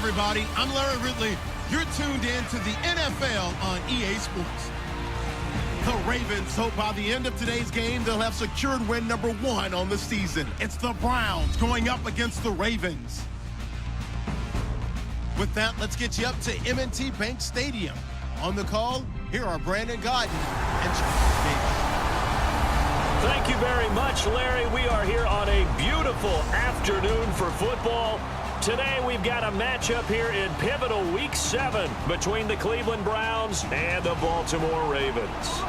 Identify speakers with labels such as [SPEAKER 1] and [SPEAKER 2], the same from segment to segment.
[SPEAKER 1] everybody. I'm Larry Ridley. You're tuned in to the NFL on EA Sports. The Ravens hope by the end of today's game they'll have secured win number 1 on the season. It's the Browns going up against the Ravens. With that, let's get you up to M&T Bank Stadium. On the call, here are Brandon Gaudin and Charles Davis.
[SPEAKER 2] Thank you very much, Larry. We are here on a beautiful afternoon for football. Today we've got a matchup here in pivotal Week 7 between the Cleveland Browns and the Baltimore Ravens.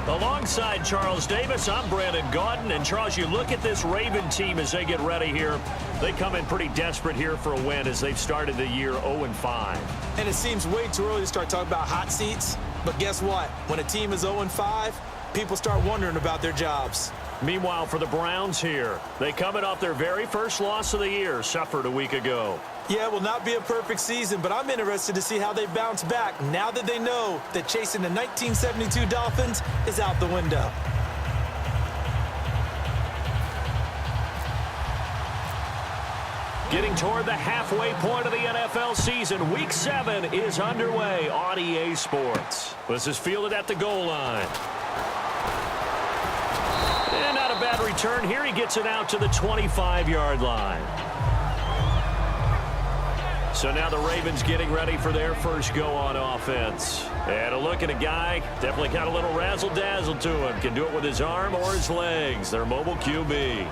[SPEAKER 2] Alongside Charles Davis, I'm Brandon Gaudin. And Charles, you look at this Raven team as they get ready here. They come in pretty desperate here for a win as they've started the year 0-5.
[SPEAKER 3] And it seems way too early to start talking about hot seats. But guess what? When a team is 0-5, people start wondering about their jobs.
[SPEAKER 2] Meanwhile, for the Browns here, they coming off their very first loss of the year, suffered a week ago.
[SPEAKER 3] Yeah, it will not be a perfect season, but I'm interested to see how they bounce back now that they know that chasing the 1972 Dolphins is out the window.
[SPEAKER 2] Getting toward the halfway point of the NFL season, Week 7 is underway on EA Sports. This is fielded at the goal line. And not a bad return here. He gets it out to the 25-yard line. So now the Ravens getting ready for their first go on offense. And a look at a guy, definitely got a little razzle-dazzle to him. Can do it with his arm or his legs. Their mobile QB.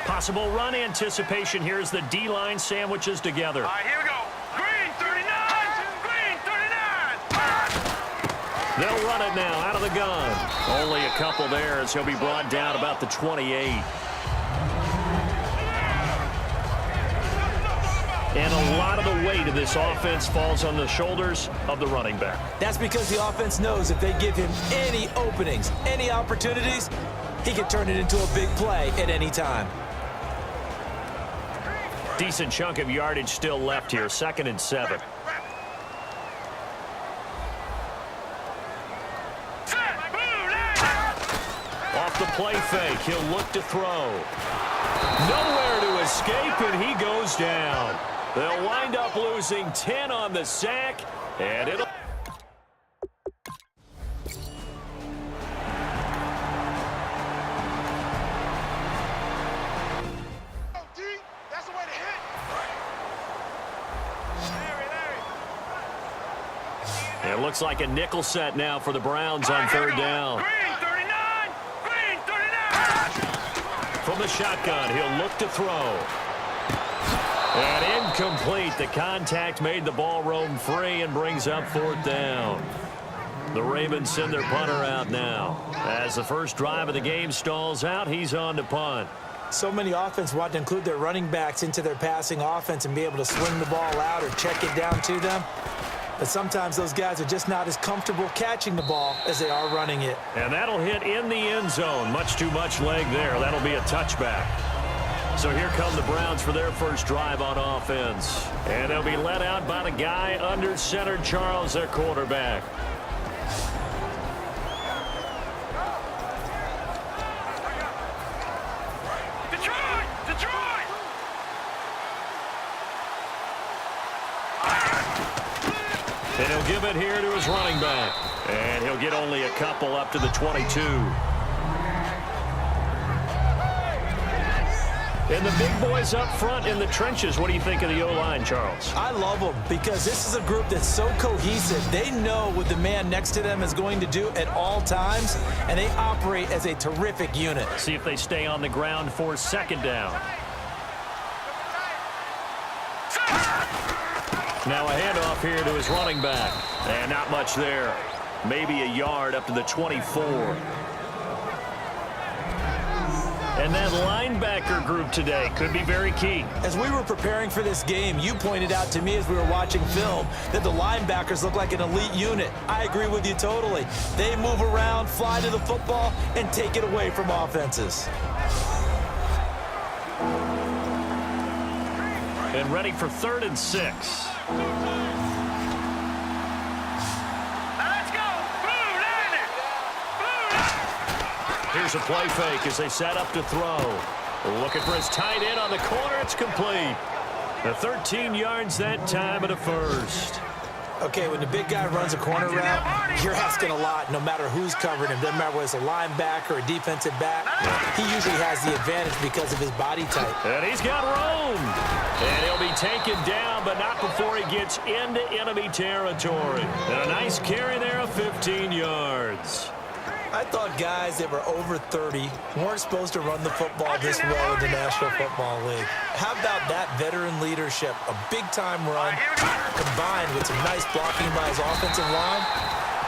[SPEAKER 2] Possible run anticipation here as the D-line sandwiches together.
[SPEAKER 4] All right, here we go. Green 39, green 39.
[SPEAKER 2] They'll run it now out of the gun. Only a couple there as he'll be brought down about the 28. And a lot of the weight of this offense falls on the shoulders of the running back.
[SPEAKER 3] That's because the offense knows if they give him any openings, any opportunities, he can turn it into a big play at any time.
[SPEAKER 2] Decent chunk of yardage still left here. 2nd and 7. Off the play fake. He'll look to throw. Nowhere to escape, and he goes down. They'll wind up losing 10 on the sack, and it'll... It looks like a nickel set now for the Browns on 3rd down.
[SPEAKER 4] Green 39, green 39.
[SPEAKER 2] From the shotgun, he'll look to throw. And incomplete. The contact made the ball roam free and brings up 4th down. The Ravens send their punter out now. As the first drive of the game stalls out, he's on to punt.
[SPEAKER 3] So many offenses want to include their running backs into their passing offense and be able to swing the ball out or check it down to them. But sometimes those guys are just not as comfortable catching the ball as they are running it.
[SPEAKER 2] And that'll hit in the end zone. Much too much leg there. That'll be a touchback. So here come the Browns for their first drive on offense. And they'll be led out by the guy under center, Charles, their quarterback. And he'll give it here to his running back. And he'll get only a couple up to the 22. And the big boys up front in the trenches. What do you think of the O-line, Charles?
[SPEAKER 3] I love them because this is a group that's so cohesive. They know what the man next to them is going to do at all times, and they operate as a terrific unit.
[SPEAKER 2] See if they stay on the ground for 2nd down. Now a handoff here to his running back. And not much there. Maybe a yard up to the 24. And that linebacker group today could be very key.
[SPEAKER 3] As we were preparing for this game, you pointed out to me as we were watching film that the linebackers look like an elite unit. I agree with you totally. They move around, fly to the football, and take it away from offenses.
[SPEAKER 2] And ready for 3rd and 6.
[SPEAKER 4] Let's go. Blue line it.
[SPEAKER 2] Here's a play fake as they set up to throw. Looking for his tight end on the corner. It's complete. The 13 yards that time at a first.
[SPEAKER 3] Okay, when the big guy runs a corner route, you're asking a lot no matter who's covering him. Doesn't matter whether it's a linebacker or a defensive back. He usually has the advantage because of his body type.
[SPEAKER 2] And he's got room. And he'll be taken down, but not before he gets into enemy territory. And a nice carry there of 15 yards.
[SPEAKER 3] I thought guys that were over 30 weren't supposed to run the football this well in the National Football League. How about that veteran leadership? A big-time run combined with some nice blocking by his offensive line,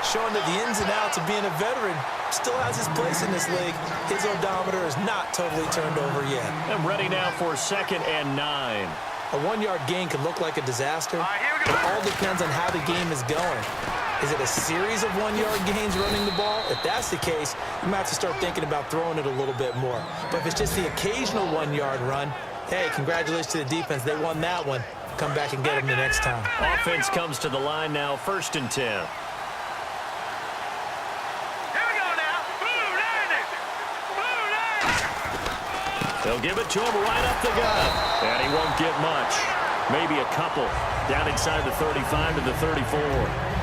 [SPEAKER 3] showing that the ins and outs of being a veteran still has his place in this league. His odometer is not totally turned over yet.
[SPEAKER 2] And ready now for 2nd and 9.
[SPEAKER 3] A 1-yard gain could look like a disaster. It all depends on how the game is going. Is it a series of 1-yard gains running the ball? If that's the case, you might have to start thinking about throwing it a little bit more. But if it's just the occasional 1-yard run, hey, congratulations to the defense. They won that one. Come back and get them the next time.
[SPEAKER 2] Offense comes to the line now, 1st and 10.
[SPEAKER 4] Here we go now. Blue landing. Blue landing.
[SPEAKER 2] They'll give it to him right up the gut. And he won't get much. Maybe a couple. Down inside the 35 to the 34.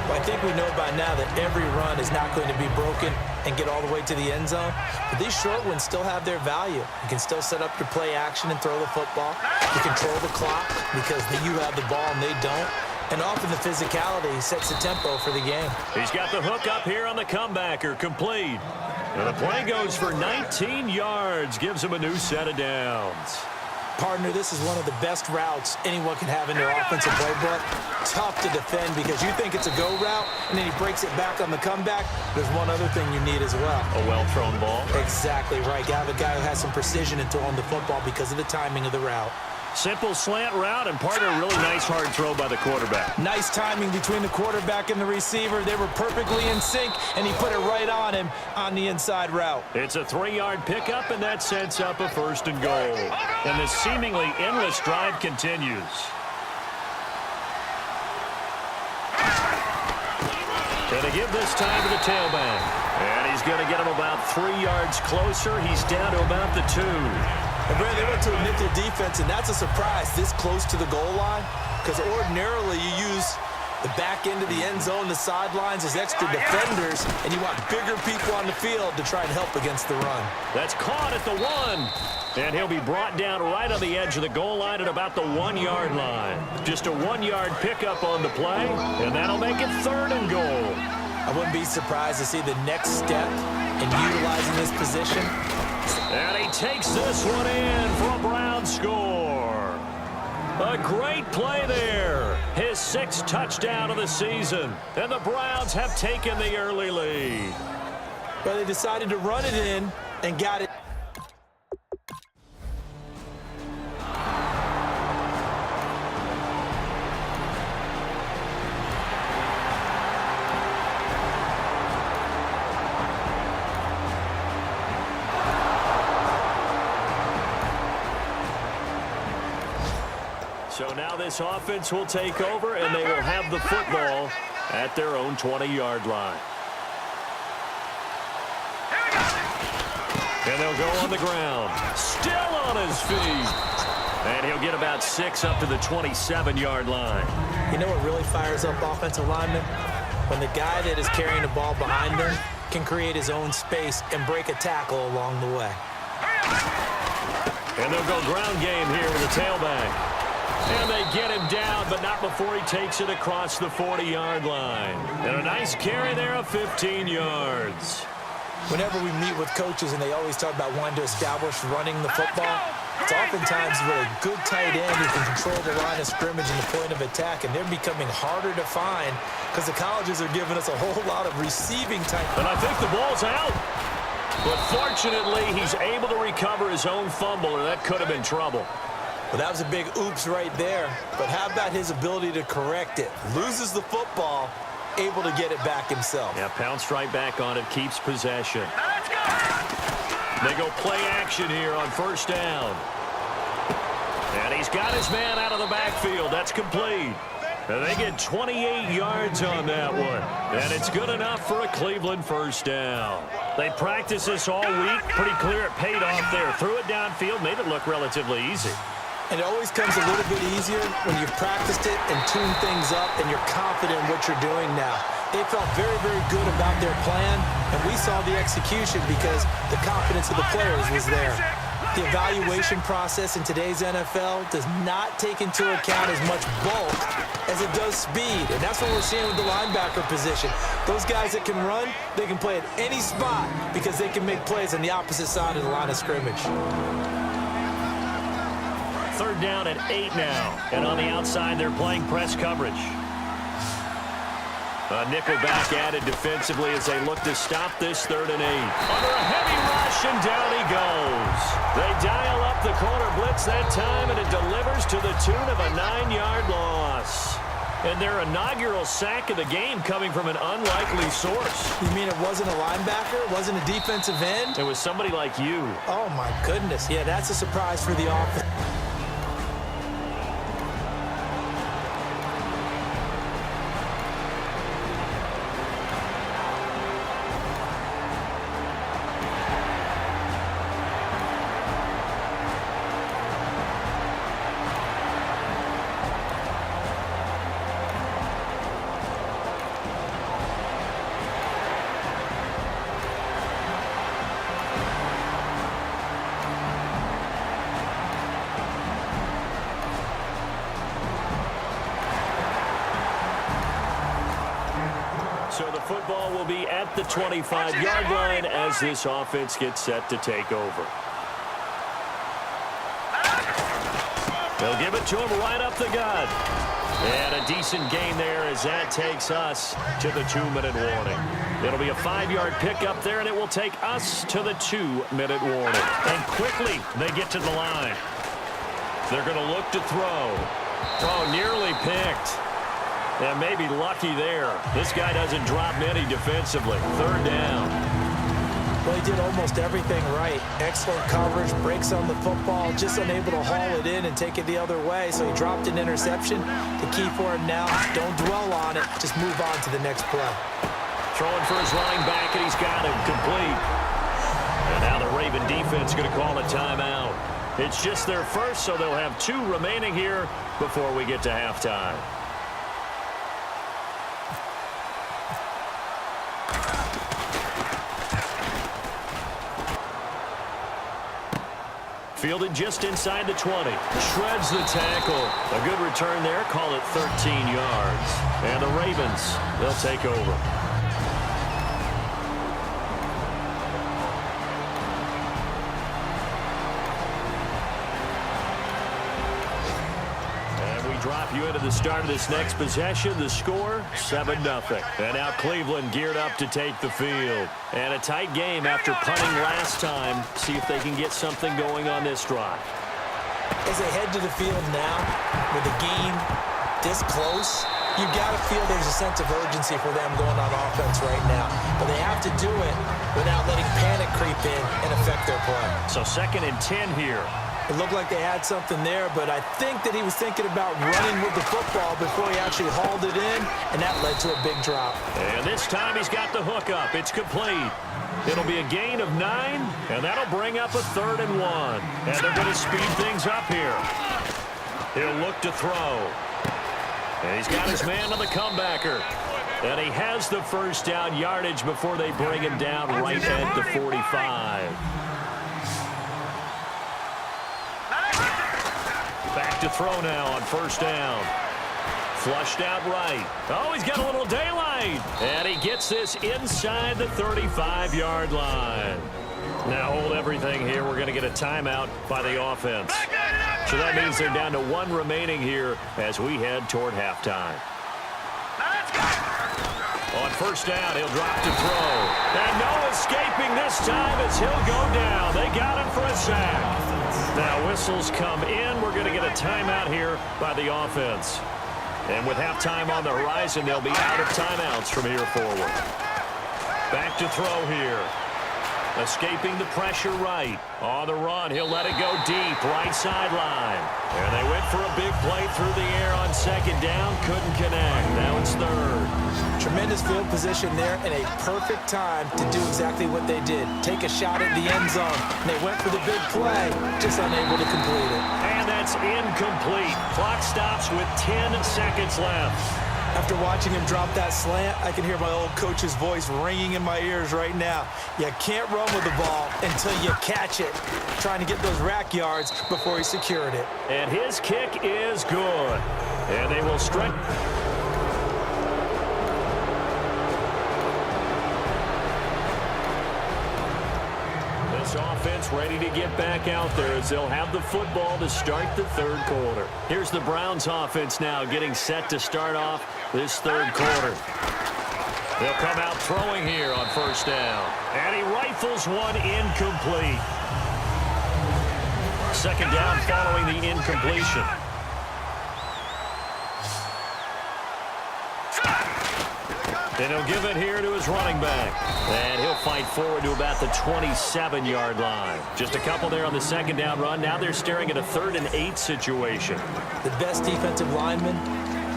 [SPEAKER 3] Well, I think we know by now that every run is not going to be broken and get all the way to the end zone. But these short ones still have their value. You can still set up your play action and throw the football. You control the clock because you have the ball and they don't. And often the physicality sets the tempo for the game.
[SPEAKER 2] He's got the hook up here on the comebacker, complete. And the play goes for 19 yards, gives him a new set of downs.
[SPEAKER 3] Partner, this is one of the best routes anyone can have in their offensive playbook. Tough to defend because you think it's a go route, and then he breaks it back on the comeback. There's one other thing you need as well.
[SPEAKER 2] A well-thrown ball.
[SPEAKER 3] Exactly right. You have a guy who has some precision in throwing the football because of the timing of the route.
[SPEAKER 2] Simple slant route, and partner, a really nice hard throw by the quarterback.
[SPEAKER 3] Nice timing between the quarterback and the receiver. They were perfectly in sync, and he put it right on him on the inside route.
[SPEAKER 2] It's a 3-yard pickup, and that sets up a 1st and goal. And this seemingly endless drive continues. Gonna give this time to the tailback. And he's gonna get him about 3 yards closer. He's down to about the 2.
[SPEAKER 3] And Brad, they went to a nickel defense, and that's a surprise this close to the goal line because ordinarily you use the back end of the end zone, the sidelines as extra defenders, and you want bigger people on the field to try and help against the run.
[SPEAKER 2] That's caught at the 1. And he'll be brought down right on the edge of the goal line at about the 1-yard line. Just a 1-yard pickup on the play, and that'll make it 3rd and goal.
[SPEAKER 3] I wouldn't be surprised to see the next step in utilizing this position.
[SPEAKER 2] And he takes this one in for a Brown score. A great play there. His 6th touchdown of the season. And the Browns have taken the early lead.
[SPEAKER 3] But they decided to run it in and got it.
[SPEAKER 2] So now this offense will take over, and they will have the football at their own 20-yard line. And they'll go on the ground. Still on his feet. And he'll get about 6 up to the 27-yard line.
[SPEAKER 3] You know what really fires up offensive linemen? When the guy that is carrying the ball behind them can create his own space and break a tackle along the way.
[SPEAKER 2] And they'll go ground game here with the tailback. And they get him down, but not before he takes it across the 40-yard line. And a nice carry there of 15 yards.
[SPEAKER 3] Whenever we meet with coaches and they always talk about wanting to establish running the football, it's oftentimes with a good tight end who can control the line of scrimmage and the point of attack, and they're becoming harder to find because the colleges are giving us a whole lot of receiving time.
[SPEAKER 2] And I think the ball's out. But fortunately, he's able to recover his own fumble, or that could have been trouble.
[SPEAKER 3] Well, that was a big oops right there. But how about his ability to correct it? Loses the football, able to get it back himself.
[SPEAKER 2] Yeah, pounced right back on it, keeps possession.
[SPEAKER 4] Let's go.
[SPEAKER 2] They go play action here on 1st down. And he's got his man out of the backfield. That's complete. And they get 28 yards on that one. And it's good enough for a Cleveland first down. They practiced this all week. Pretty clear it paid off there. Threw it downfield, made it look relatively easy.
[SPEAKER 3] And it always comes a little bit easier when you've practiced it and tuned things up and you're confident in what you're doing now. They felt very, very good about their plan, and we saw the execution because the confidence of the players was there. The evaluation process in today's NFL does not take into account as much bulk as it does speed, and that's what we're seeing with the linebacker position. Those guys that can run, they can play at any spot because they can make plays on the opposite side of the line of scrimmage.
[SPEAKER 2] Third down at 8 now, and on the outside they're playing press coverage. A nickelback added defensively as they look to stop this 3rd and 8. Under a heavy rush, and down he goes. They dial up the corner blitz that time, and it delivers to the tune of a 9-yard loss. And their inaugural sack of the game coming from an unlikely source.
[SPEAKER 3] You mean it wasn't a linebacker? It wasn't a defensive end?
[SPEAKER 2] It was somebody like you.
[SPEAKER 3] Oh, my goodness. Yeah, that's a surprise for the offense.
[SPEAKER 2] So the football will be at the 25-yard line as this offense gets set to take over. They'll give it to him right up the gut. And a decent gain there as that takes us to the 2-minute warning. It'll be a 5-yard pickup there, and it will take us to the 2-minute warning. And quickly they get to the line. They're going to look to throw. Oh, nearly picked. And maybe lucky there. This guy doesn't drop many defensively. 3rd down.
[SPEAKER 3] Well, he did almost everything right. Excellent coverage, breaks on the football, just unable to haul it in and take it the other way. So he dropped an interception. The key for him now, don't dwell on it. Just move on to the next play.
[SPEAKER 2] Throwing for his running back, and he's got him complete. And now the Raven defense going to call a timeout. It's just their first, so they'll have 2 remaining here before we get to halftime. Fielded just inside the 20. Shreds the tackle. A good return there. Call it 13 yards. And the Ravens, they'll take over. Drop you into the start of this next possession. The score, 7-0. And now Cleveland geared up to take the field. And a tight game after punting last time. See if they can get something going on this drive.
[SPEAKER 3] As they head to the field now, with the game this close, you've got to feel there's a sense of urgency for them going on offense right now. But they have to do it without letting panic creep in and affect their play.
[SPEAKER 2] So 2nd and 10 here.
[SPEAKER 3] It looked like they had something there, but I think that he was thinking about running with the football before he actually hauled it in, and that led to a big drop.
[SPEAKER 2] And this time he's got the hook up. It's complete. It'll be a gain of 9, and that'll bring up a 3rd and 1. And they're going to speed things up here. He'll look to throw. And he's got his man on the comebacker. And he has the first down yardage before they bring him down right at the 45. Back to throw now on 1st down. Flushed out right. Oh, he's got a little daylight. And he gets this inside the 35-yard line. Now hold everything here. We're going to get a timeout by the offense. So that means they're down to 1 remaining here as we head toward halftime. On 1st down, he'll drop to throw. And no escaping this time as he'll go down. They got him for a sack. Now whistles come in. We're going to get a timeout here by the offense. And with halftime on the horizon, they'll be out of timeouts from here forward. Back to throw here. Escaping the pressure right. On the run, he'll let it go deep, right sideline. And they went for a big play through the air on second down. Couldn't connect. Now it's third.
[SPEAKER 3] Tremendous field position there and a perfect time to do exactly what they did. Take a shot at the end zone. And they went for the big play, just unable to complete it.
[SPEAKER 2] And that's incomplete. Clock stops with 10 seconds left.
[SPEAKER 3] After watching him drop that slant, I can hear my old coach's voice ringing in my ears right now. You can't run with the ball until you catch it. Trying to get those rack yards before he secured it.
[SPEAKER 2] And his kick is good. And they will stretch. This offense ready to get back out there as they'll have the football to start the third quarter. Here's the Browns offense now getting set to start off this third quarter. They'll come out throwing here on first down. And he rifles one incomplete. Second down following the incompletion. And he'll give it here to his running back. And he'll fight forward to about the 27-yard line. Just a couple there on the second down run. Now they're staring at a 3rd and 8 situation.
[SPEAKER 3] The best defensive linemen,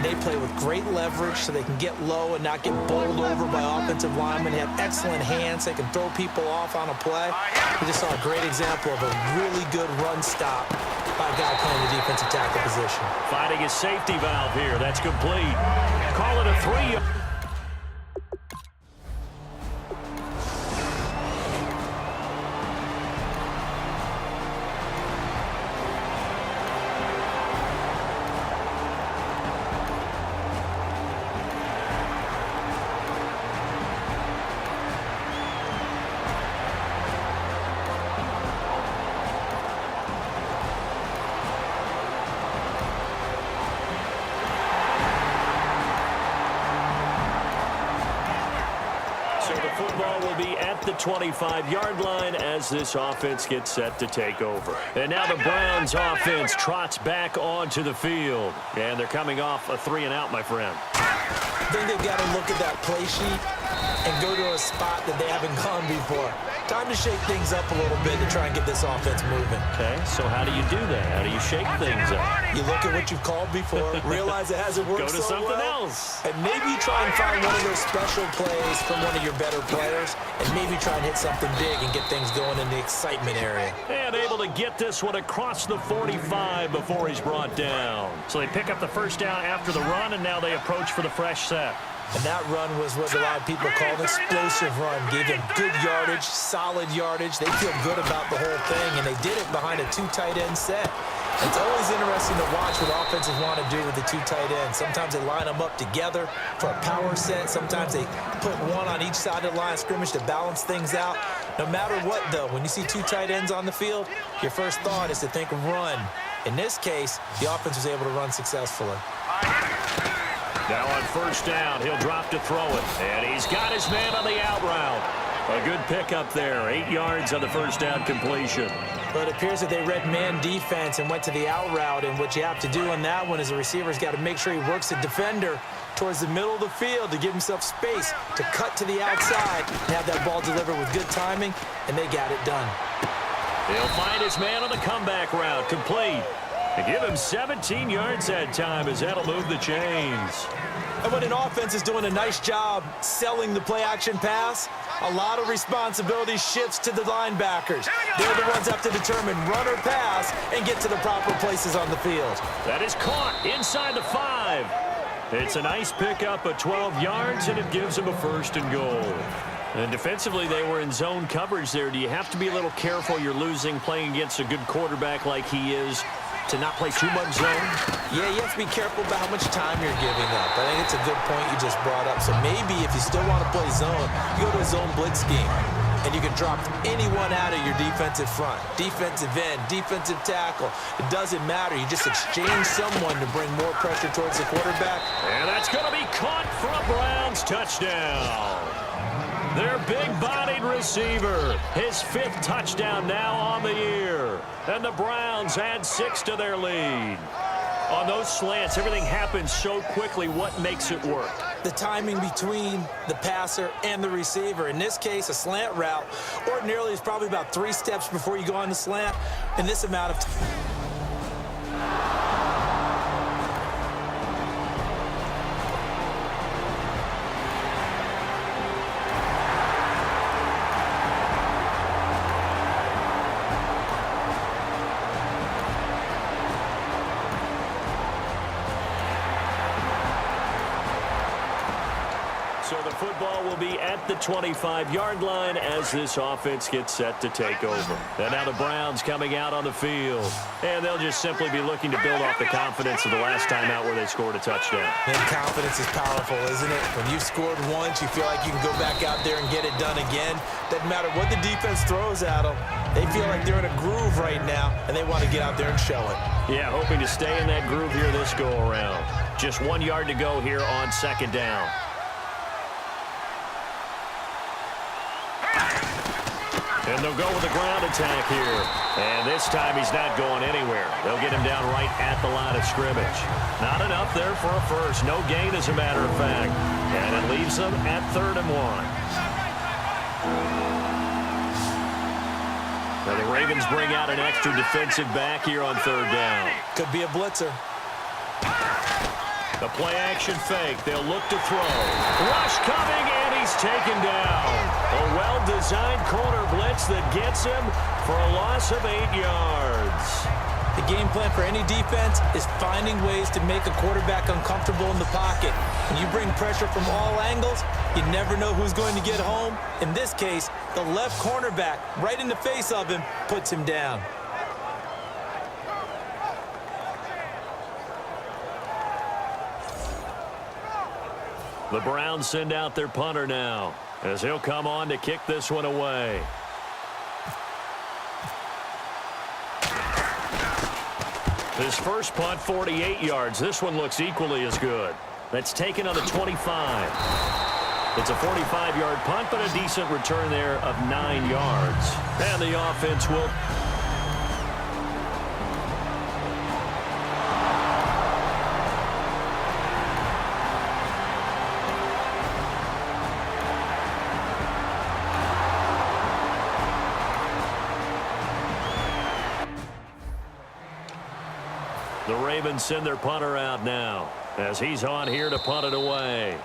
[SPEAKER 3] they play with great leverage so they can get low and not get bowled over by offensive linemen. They have excellent hands. They can throw people off on a play. We just saw a great example of a really good run stop by a guy playing the defensive tackle position.
[SPEAKER 2] Finding his safety valve here. That's complete. Call it a 3. Football will be at the 25-yard line as this offense gets set to take over. And now the Browns offense trots back onto the field. And they're coming off a 3-and-out, my friend.
[SPEAKER 3] I think they've got to look at that play sheet and go to a spot that they haven't gone before. Time to shake things up a little bit to try and get this offense moving.
[SPEAKER 2] Okay, so how do you do that? How do you shake things up?
[SPEAKER 3] You look at what you've called before, realize it hasn't worked
[SPEAKER 2] Go to
[SPEAKER 3] so
[SPEAKER 2] something
[SPEAKER 3] well,
[SPEAKER 2] else.
[SPEAKER 3] and maybe try and find one of those special plays from one of your better players, and maybe try and hit something big and get things going in the excitement area.
[SPEAKER 2] And able to get this one across the 45 before he's brought down. So they pick up the first down after the run, and now they approach for the fresh set.
[SPEAKER 3] And that run was what a lot of people call an explosive run. Gave them good yardage, solid yardage. They feel good about the whole thing, and they did it behind a 2 tight end set. It's always interesting to watch what offenses want to do with the 2 tight ends. Sometimes they line them up together for a power set. Sometimes they put one on each side of the line of scrimmage to balance things out. No matter what, though, when you see 2 tight ends on the field, your first thought is to think run. In this case, the offense was able to run successfully.
[SPEAKER 2] Now on first down, he'll drop to throw it. And he's got his man on the out route. A good pickup there. 8 yards on the first down completion.
[SPEAKER 3] But it appears that they read man defense and went to the out route. And what you have to do on that one is the receiver's got to make sure he works the defender towards the middle of the field to give himself space to cut to the outside and have that ball delivered with good timing, and they got it done.
[SPEAKER 2] He'll find his man on the comeback route. Complete. To give him 17 yards that time as that'll move the chains.
[SPEAKER 3] And when an offense is doing a nice job selling the play-action pass, a lot of responsibility shifts to the linebackers. They're the ones that have to determine run or pass and get to the proper places on the field.
[SPEAKER 2] That is caught inside the 5. It's a nice pickup of 12 yards, and it gives them a 1st and goal. And defensively, they were in zone coverage there. Do you have to be a little careful you're losing playing against a good quarterback like he is to not play too much zone?
[SPEAKER 3] Yeah, you have to be careful about how much time you're giving up. I think it's a good point you just brought up. So maybe if you still want to play zone, you go to a zone blitz scheme. And you can drop anyone out of your defensive front. Defensive end, defensive tackle. It doesn't matter. You just exchange someone to bring more pressure towards the quarterback.
[SPEAKER 2] And that's going to be caught for a Browns touchdown. Their big-bodied receiver, his 5th touchdown now on the year. And the Browns add 6 to their lead. On those slants, everything happens so quickly. What makes it work?
[SPEAKER 3] The timing between the passer and the receiver. In this case, a slant route ordinarily is probably about 3 steps before you go on the slant. In this amount of time.
[SPEAKER 2] So the football will be at the 25-yard line as this offense gets set to take over. And now the Browns coming out on the field. And they'll just simply be looking to build off the confidence of the last time out where they scored a touchdown.
[SPEAKER 3] And confidence is powerful, isn't it? When you've scored once, you feel like you can go back out there and get it done again. Doesn't matter what the defense throws at them. They feel like they're in a groove right now, and they want to get out there and show it.
[SPEAKER 2] Yeah, hoping to stay in that groove here this go-around. Just 1 yard to go here on second down. And they'll go with a ground attack here. And this time he's not going anywhere. They'll get him down right at the line of scrimmage. Not enough there for a first. No gain, as a matter of fact. And it leaves them at 3rd and 1. Now the Ravens bring out an extra defensive back here on 3rd down.
[SPEAKER 3] Could be a blitzer.
[SPEAKER 2] The play-action fake. They'll look to throw. Rush coming, and he's taken down. A well-designed corner blitz that gets him for a loss of 8 yards.
[SPEAKER 3] The game plan for any defense is finding ways to make a quarterback uncomfortable in the pocket. When you bring pressure from all angles, you never know who's going to get home. In this case, the left cornerback, right in the face of him, puts him down.
[SPEAKER 2] The Browns send out their punter now, as he'll come on to kick this one away. His first punt, 48 yards. This one looks equally as good. That's taken on the 25. It's a 45-yard punt, but a decent return there of 9 yards. And the offense will... The Ravens send their punter out now as he's on here to punt it away.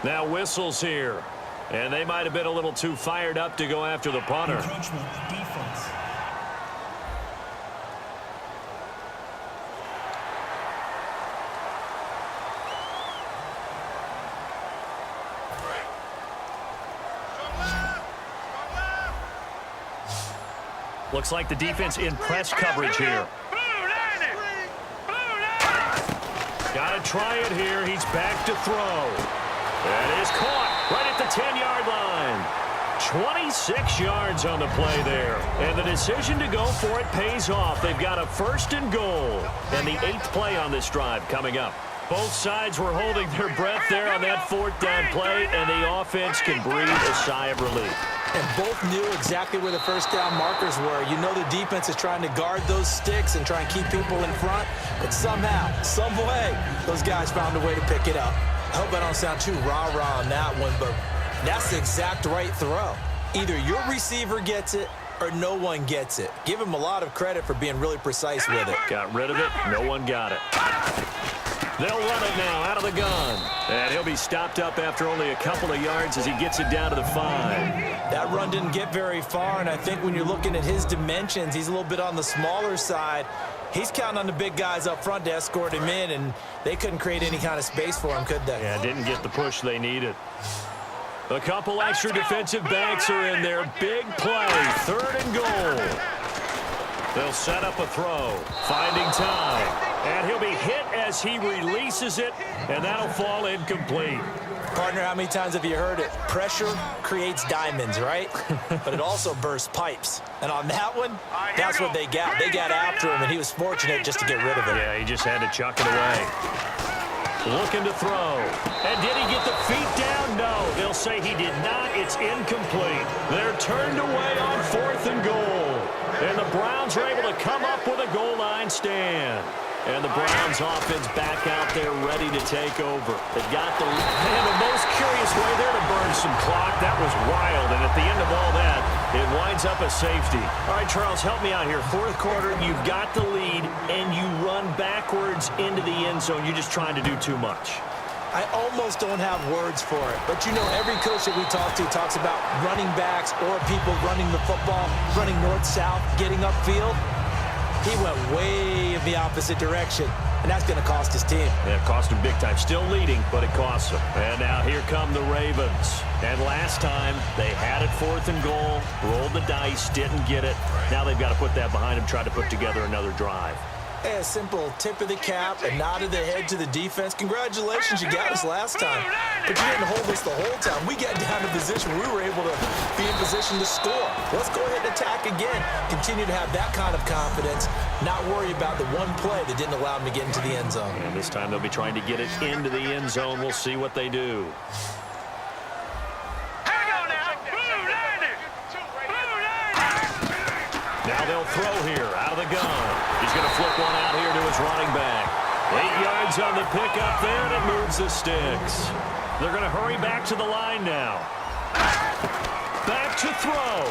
[SPEAKER 2] Now whistles here, and they might have been a little too fired up to go after the punter.
[SPEAKER 5] Defense.
[SPEAKER 2] Looks like the defense in press coverage here. Got to try it here. He's back to throw. That is caught right at the 10-yard line. 26 yards on the play there. And the decision to go for it pays off. They've got a 1st and goal. And the 8th play on this drive coming up. Both sides were holding their breath there on that 4th down play, and the offense can breathe a sigh of relief.
[SPEAKER 3] And both knew exactly where the 1st down markers were. You know the defense is trying to guard those sticks and try and keep people in front. But somehow, some way, those guys found a way to pick it up. I hope I don't sound too rah-rah on that one, but that's the exact right throw. Either your receiver gets it or no one gets it. Give him a lot of credit for being really precise with it.
[SPEAKER 2] Got rid of it. No one got it. They'll run it now out of the gun. And he'll be stopped up after only a couple of yards as he gets it down to the 5.
[SPEAKER 3] That run didn't get very far, and I think when you're looking at his dimensions, he's a little bit on the smaller side. He's counting on the big guys up front to escort him in, and they couldn't create any kind of space for him, could they?
[SPEAKER 2] Yeah, didn't get the push they needed. A couple extra defensive backs are in there. Big play, 3rd and goal. They'll set up a throw, finding time. And he'll be hit as he releases it, and that'll fall incomplete.
[SPEAKER 3] Partner, how many times have you heard it? Pressure creates diamonds, right? But it also bursts pipes. And on that one, that's what they got. They got after him, and he was fortunate just to get rid of it.
[SPEAKER 2] Yeah, he just had to chuck it away. Looking to throw. And did he get the feet down? No. They'll say he did not. It's incomplete. They're turned away on 4th and goal. And the Browns are able to come up with a goal line stand. And the Browns offense back out there ready to take over. They've got the most curious way there to burn some clock. That was wild. And at the end of all that, it winds up a safety. All right, Charles, help me out here. Fourth quarter, you've got the lead, and you run backwards into the end zone. You're just trying to do too much.
[SPEAKER 3] I almost don't have words for it. But, you know, every coach that we talk to talks about running backs or people running the football, running north-south, getting upfield. He went way in the opposite direction, and that's going to cost his team.
[SPEAKER 2] Yeah, it cost him big time. Still leading, but it costs him. And now here come the Ravens. And last time, they had it 4th and goal, rolled the dice, didn't get it. Now they've got to put that behind them, try to put together another drive.
[SPEAKER 3] A simple tip of the cap, a nod of the head to the defense. Congratulations, you got us last time. But you didn't hold us the whole time. We got down to a position where we were able to be in position to score. Let's go ahead and attack again. Continue to have that kind of confidence, not worry about the one play that didn't allow them to get into the end zone.
[SPEAKER 2] And this time they'll be trying to get it into the end zone. We'll see what they do. Now they'll throw here out of the gun. He's going to flip one out here to his running back. 8 yards on the pickup there, and it moves the sticks. They're going to hurry back to the line now. Back to throw.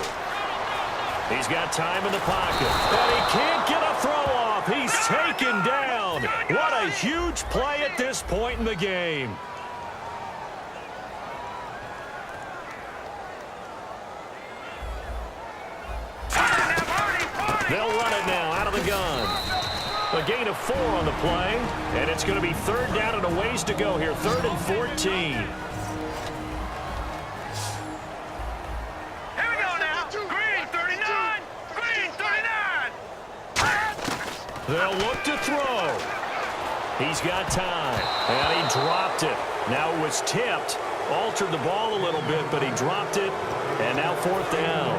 [SPEAKER 2] He's got time in the pocket, but he can't get a throw off. He's taken down. What a huge play at this point in the game. They'll run it now out of the gun. A gain of 4 on the play, and it's going to be 3rd down and a ways to go here. 3rd and 14.
[SPEAKER 4] Here we go now. Green 39. Green 39.
[SPEAKER 2] They'll look to throw. He's got time, and he dropped it. Now it was tipped, altered the ball a little bit, but he dropped it, and now 4th down.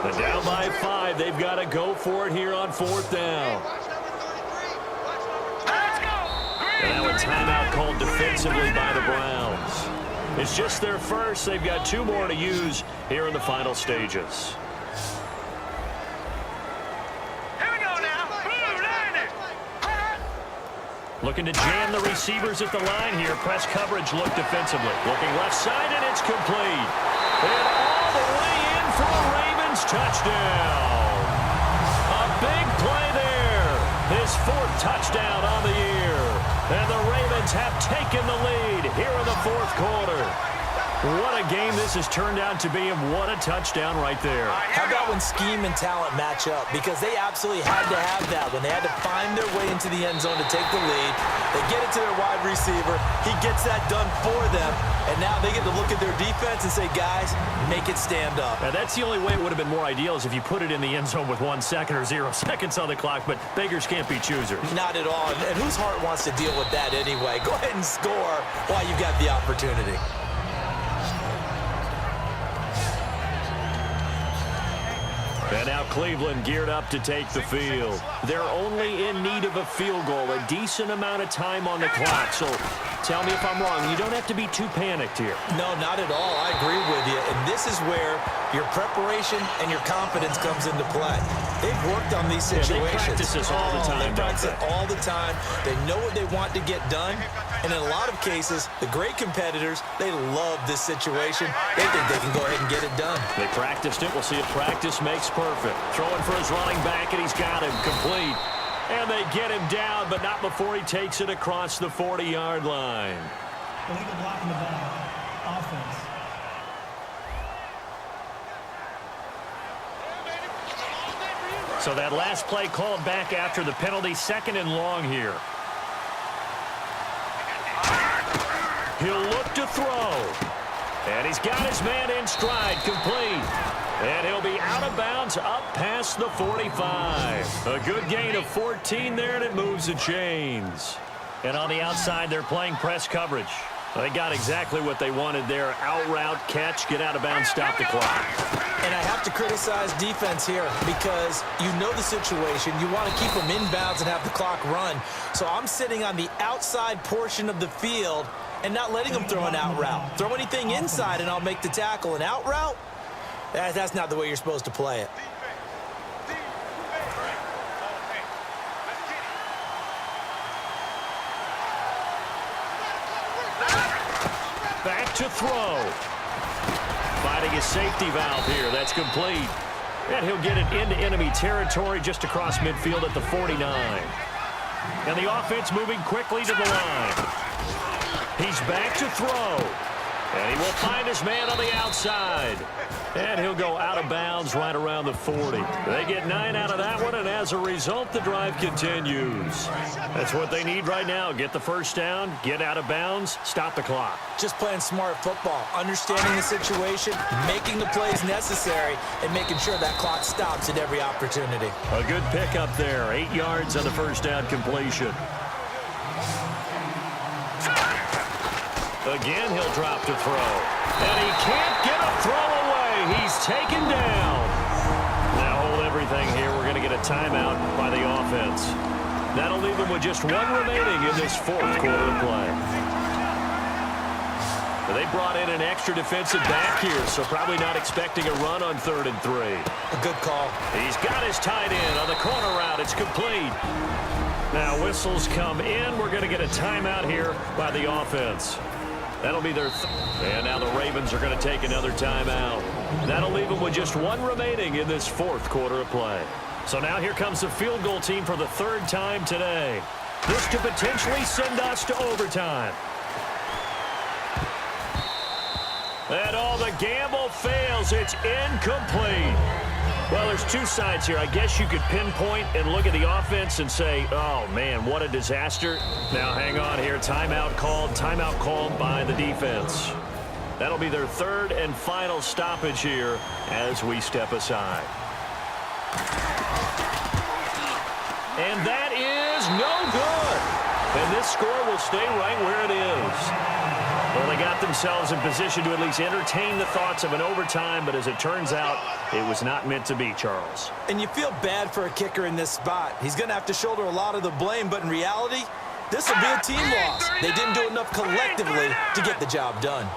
[SPEAKER 2] They're down by 5. They've got to go for it here on 4th down. And now a timeout called defensively by the Browns. It's just their first. They've got 2 more to use here in the final stages.
[SPEAKER 4] Here we go now. Blue line.
[SPEAKER 2] Looking to jam the receivers at the line here. Press coverage look defensively. Looking left side, and it's complete. And all the way in for a Ravens touchdown. A big play there. His 4th touchdown on the year. And the Ravens have taken the lead here in the 4th quarter. What a game this has turned out to be, and what a touchdown right there.
[SPEAKER 3] How about when scheme and talent match up? Because they absolutely had to have that when they had to find their way into the end zone to take the lead. They get it to their wide receiver. He gets that done for them. And now they get to look at their defense and say, guys, make it stand up.
[SPEAKER 2] Now, that's the only way it would have been more ideal is if you put it in the end zone with 1 second or 0 seconds on the clock, but beggars can't be choosers.
[SPEAKER 3] Not at all. And whose heart wants to deal with that anyway? Go ahead and score while you've got the opportunity.
[SPEAKER 2] And now Cleveland geared up to take the field. They're only in need of a field goal, a decent amount of time on the clock. So tell me if I'm wrong. You don't have to be too panicked here.
[SPEAKER 3] No, not at all. I agree with you. And this is where your preparation and your confidence comes into play. They've worked on these situations.
[SPEAKER 2] They practice this all the time.
[SPEAKER 3] They practice it all the time. They know what they want to get done. And in a lot of cases, the great competitors, they love this situation. They think they can go ahead and get it done.
[SPEAKER 2] They practiced it. We'll see if practice makes perfect. Throwing for his running back, and he's got him complete. And they get him down, but not before he takes it across the 40-yard line.
[SPEAKER 5] Illegal blocking the ball. Offense.
[SPEAKER 2] So that last play called back after the penalty. 2nd and long here. He'll look to throw. And he's got his man in stride, complete. And he'll be out of bounds up past the 45. A good gain of 14 there, and it moves the chains. And on the outside, they're playing press coverage. They got exactly what they wanted there. Out route, catch, get out of bounds, stop the clock.
[SPEAKER 3] And I have to criticize defense here because you know the situation. You want to keep them inbounds and have the clock run. So I'm sitting on the outside portion of the field and not letting them throw an out route. Throw anything inside and I'll make the tackle. An out route? That's not the way you're supposed to play it.
[SPEAKER 2] to throw. Finding his safety valve here. That's complete. And he'll get it into enemy territory just across midfield at the 49. And the offense moving quickly to the line. He's back to throw. And he will find his man on the outside. And he'll go out of bounds right around the 40. They get 9 out of that one, and as a result, the drive continues. That's what they need right now. Get the first down, get out of bounds, stop the clock.
[SPEAKER 3] Just playing smart football, understanding the situation, making the plays necessary, and making sure that clock stops at every opportunity.
[SPEAKER 2] A good pickup there. 8 yards on the first down completion. Again, he'll drop to throw. And he can't get a throw away. He's taken down. Now hold everything here. We're going to get a timeout by the offense. That'll leave them with just 1 remaining in this fourth quarter of play. They brought in an extra defensive back here, so probably not expecting a run on 3rd and 3.
[SPEAKER 3] A good call.
[SPEAKER 2] He's got his tight end on the corner route. It's complete. Now whistles come in. We're going to get a timeout here by the offense. That'll be their and now the Ravens are going to take another timeout. That'll leave them with just 1 remaining in this fourth quarter of play. So now here comes the field goal team for the 3rd time today. This to potentially send us to overtime. And all the gamble fails. It's incomplete. Well, there's 2 sides here. I guess you could pinpoint and look at the offense and say, oh, man, what a disaster. Now, hang on here. Timeout called by the defense. That'll be their 3rd and final stoppage here as we step aside. And that is no good. And this score will stay right where it is. Well, they got themselves in position to at least entertain the thoughts of an overtime, but as it turns out, it was not meant to be, Charles.
[SPEAKER 3] And you feel bad for a kicker in this spot. He's going to have to shoulder a lot of the blame, but in reality, this will be a team loss. They didn't do enough collectively to get the job done.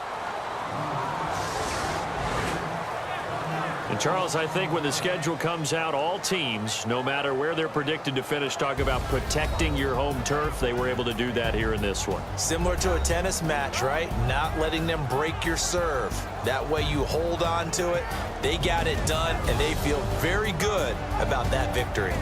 [SPEAKER 2] And, Charles, I think when the schedule comes out, all teams, no matter where they're predicted to finish, talk about protecting your home turf. They were able to do that here in this one.
[SPEAKER 3] Similar to a tennis match, right? Not letting them break your serve. That way you hold on to it. They got it done, and they feel very good about that victory.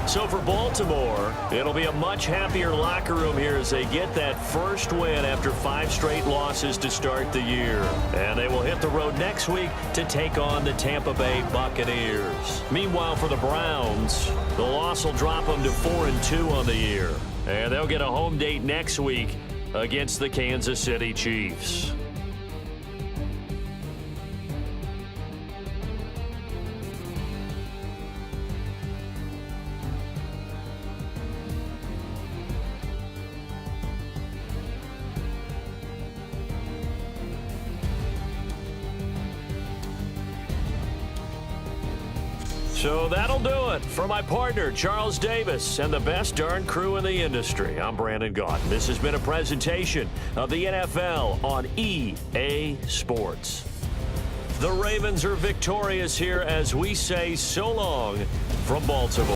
[SPEAKER 2] So for Baltimore, it'll be a much happier locker room here as they get that first win after 5 straight losses to start the year. And they will hit the road next week to take on the Tampa Bay Buccaneers. Meanwhile, for the Browns, the loss will drop them to 4-2 on the year. And they'll get a home date next week against the Kansas City Chiefs. So that'll do it. For my partner, Charles Davis, and the best darn crew in the industry, I'm Brandon Gaudin. This has been a presentation of the NFL on EA Sports. The Ravens are victorious here as we say so long from Baltimore.